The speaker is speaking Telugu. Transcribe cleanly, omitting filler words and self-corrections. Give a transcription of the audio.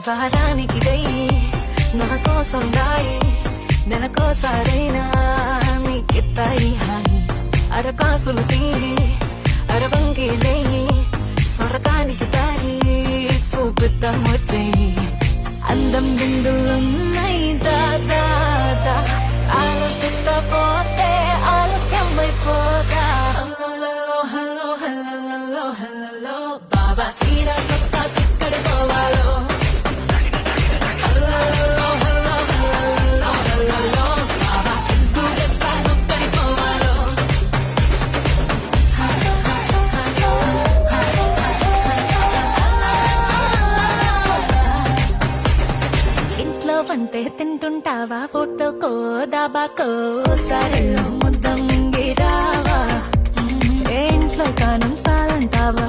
వారానికి వెయ్యి నా కోసం రాయి, నెలకోసారైనా నీకిత్తాయి హాయి. అరకాసులు తీరి అరవంగి లేయి, స్వర్గానికి దారి చూపిద్దాం వచ్చేయి. అందం బిందులున్నాయి దాదా, ఆలోచిస్తపోతే ఆలస్యమైపోతా. హల్లో హల్లో హల్లో హల్లో బాబా సీరా సత్తా సిక్కడి పోవాలో. హల్లో హల్లో హల్లో హల్లో బాబా సిగ్గు ఎక్కడి పోవాలో. ఇంట్లో వంటే తింటుంటావా, ఫోటోకో దాబాకో సరెల్లో ముద్ద మింగిరావా. ఇంట్లో కానం సాలంటావా,